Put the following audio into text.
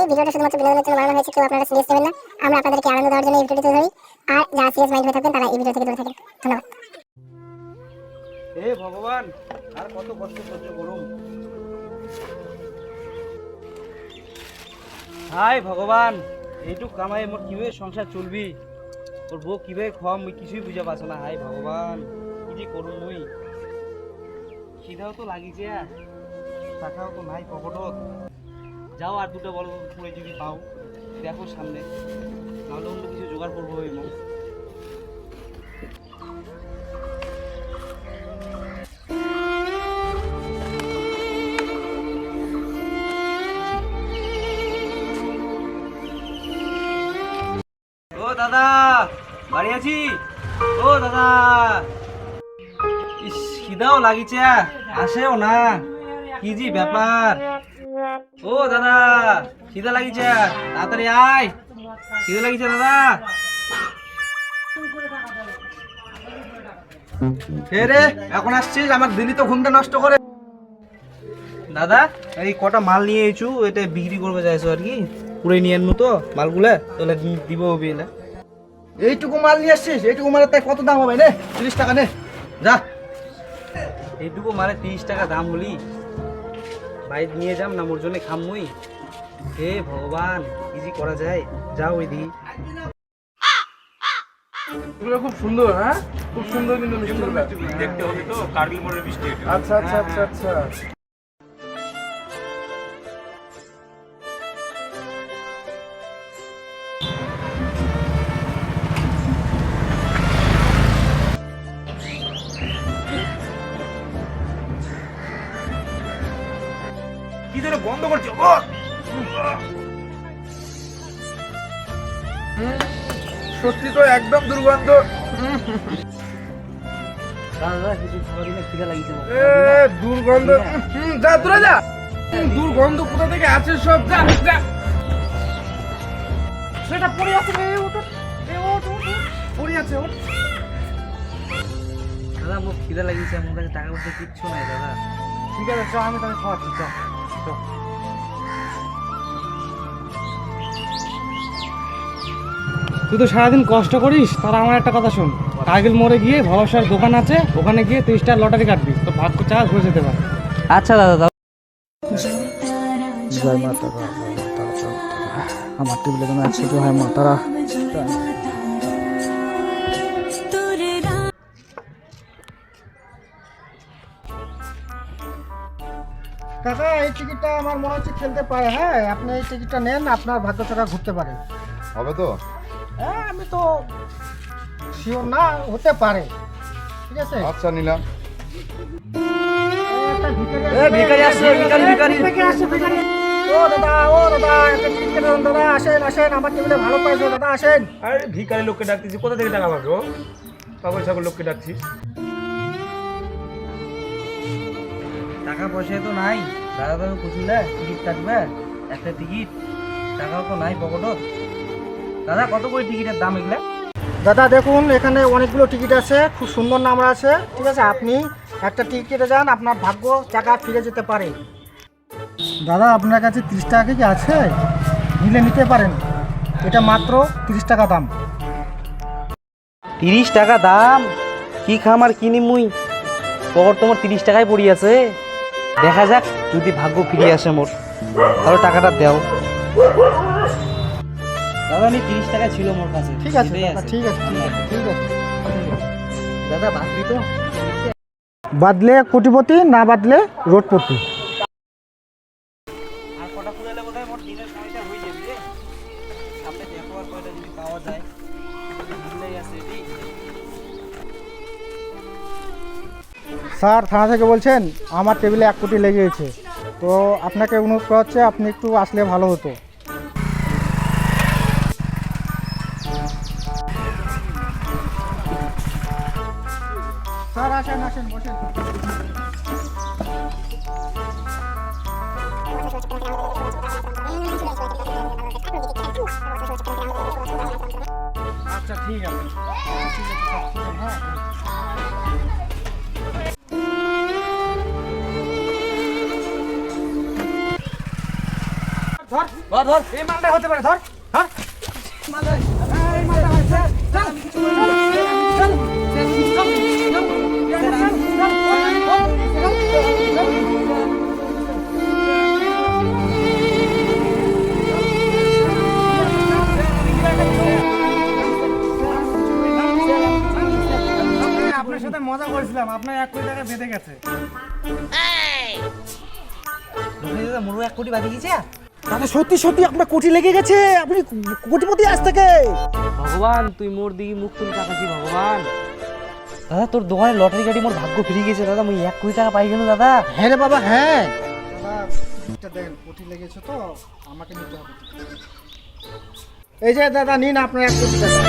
ভিডিওটা শুধুমাত্র বিনোদনের জন্য বানানো হয়েছে, কেউ আপনারা সিরিয়াস নেবেন না। আমরা আপনাদেরকে আনন্দ দেওয়ার জন্য এই ভিডিওটি তৈরি করি। আর যারা সিরিয়াস মাইন্ড হয়ে থাকবেন তারা এই ভিডিও থেকে দূরে থাকেন। ধন্যবাদ। হে ভগবান, আর কত কষ্ট সহ্য করুন। হাই ভগবান, এইটুক কামাই মোর কিভাবে সংসার চলবি, তোর বউ কিভাবে খাওয়াম মুই কিছুই বুঝা পাচ্ছ না। হাই ভগবান, কি যে করুন মুই। খিদাও তো লাগিছে, টাকাও তো নাই পকেটত। যাও আর দুটো বড় করে যদি পাও দেখো সামনে, নাহলে অন্য কিছু জোগাড় করবো ওই মুখ। ও দাদা, বাড়ি আছি। ও দাদা, ইস খিদাও লাগিছে, আসেও না, কি জি ব্যাপার। ও দাদা, খিদা লাগিছে, তাড়াতাড়ি আয়, খিদা লাগিছে দাদা। রে এখন আসছিস, আমার দিনই তো ঘুমটা নষ্ট করে। দাদা এই কটা মাল নিয়ে এসেছু, এটা বিক্রি করবে চাইছো আর কি, পুরে নিয়ে আনবো তো মালগুলা, তাহলে দিব বিলে। এইটুকু মাল নিয়ে আসছিস, এইটুকু মালের তাই কত দাম হবে? নে 30 টাকা নে, যা। এইটুকু মালে 30 টাকা দাম হলি, বাইরে নিয়ে যাম না মোর জন্য খাম মুই। হে ভগবান, কি যে করা যায়, যাও ওই দিকে। এগুলো খুব সুন্দর, হ্যাঁ খুব সুন্দর কিন্তু মিষ্টিগুলো দেখতে হবে তো, কার্গিল মোড়ের মিষ্টি এটা। আচ্ছা আচ্ছা আচ্ছা আচ্ছা। কি যেন বন্ধ করছে। সত্যি তো একদম দুর্গন্ধ। দাদা কিছু খাবার দিলে খিদা লাগিছে আমার। দুর্গন্ধ, যা দূরে যা। দুর্গন্ধ কোথা থেকে আছে সব, যা যা। সেটা পড়ে আছে রে, ওঠ পড়ে আছে, ওঠ। দাদা মোর খিদা লাগিছে, আমার কাছে টাকা পয়সা কিচ্ছু নাই দাদা। ঠিক আছে চ, আমি তাকে খাওয়াচ্ছি, চ চ। তুই তো সারাদিন কষ্ট করিস, তার আমার একটা কথা শোন, কার্গিল মোড়ে গিয়ে ভরসার দোকান আছে, ওখানে গিয়ে 30টা লটারি কাটবি, তো ভাগ্য চাল ঘুরে যেতে পারে। আচ্ছা দাদা দাও। জয় মা তারা, আমার টেবিলে কোনো আছে তো, হয় মা তারা। কাকা এই টিকিটটা আমার মনে হচ্ছে খেলতে পারে। হ্যাঁ আপনি এই টিকিটটা নেন, আপনার ভাগ্য চাকা ঘুরতে পারে। হবে তো? হ্যাঁ আমি তো শিওর না, হতে পারে। ঠিক আছে আচ্ছা নিলাম। ভিখারি আসছে, ভিখারি। ও দাদা, ও দাদা, একটা টিকিট কেটে দেন দাদা। আসেন আসেন, আমার টেবিলে ভালো পাইছো দাদা, আসেন। আরে ভিখারি লোককে ডাকতেছি, কোথা থেকে টাকা পাবো? পাগল ছাগল লোককে ডাকছিস। টাকা পয়সা তো নাই দাদা, তুমি কুচিলে টিকিট কাটবে, একটা টিকিট, টাকাও তো নাই পকেটত। দাদা কত করে টিকিটের দাম এগুলা? দাদা দেখুন, এখানে অনেকগুলো টিকিট আছে, খুব সুন্দর নাম্বার আছে। ঠিক আছে, আপনি একটা টিকিট কেটে যান, আপনার ভাগ্য চাকা ফিরে যেতে পারে। দাদা আপনার কাছে 30 টাকা কি আছে? নিলে নিতে পারেন, এটা মাত্র 30 টাকা দাম। 30 টাকা দাম? কি খাম আর কিনি মুই, পকেট তোমার 30 টাকায় পড়ি আছে। দেখা যাক, যদি ভাগ্য ফিরে আসে মোর, তাহলে টাকাটা দাও। দাদা নি 30 টাকা ছিল মোর কাছে। ঠিক আছে দাদা, ঠিক আছে ঠিক আছে ঠিক আছে। দাদা বাঁধবি তো? বাদলে কোটিপতি, না বাদলে রোডপতি। আর কটা ফুরালে বোধহয় মোর দিনের সময়টা হয়ে যাবে রে। সামনে দেখো আর কয়টা যদি পাওয়া যায়, বুঝলেই আছে রে। স্যার থানা থেকে বলছেন আমার টেবিলে 1 কোটি লেগে গেছে, তো আপনাকে অনুরোধ করা হচ্ছে আপনি একটু আসলে ভালো হতো। স্যার আসেন আসেন, বসেন। আচ্ছা ঠিক আছে, হ্যাঁ ধর। ধর ধর এই মালটা হতে পারে, ধর ধর এই মালটা হয়, চল, চল, চল, আপনার সাথে মজা করেছিলাম, আপনার 1 কোটি টাকা বেঁধে গেছে। দাদা মোরও 1 কোটি বাকি গেছে। দাদা সত্যি সত্যি আপনার কোটি লেগে গেছে, আপনি কোটিপতি আজ থেকে। ভগবান তুই মোর দিকে মুখ তুলে তাকাছি ভগবান। দাদা তোর দোকানে লটারি কাটি মোর ভাগ্য ফিরে গেছে দাদা, মুই 1 কোটি টাকা পাই গেল দাদা। হ্যাঁ রে বাবা, হ্যাঁ দাদা, এটা দেন, কোটি লেগেছে তো আমাকে নিতে হবে। এই যে দাদা নিন আপনার 1 কোটি টাকা।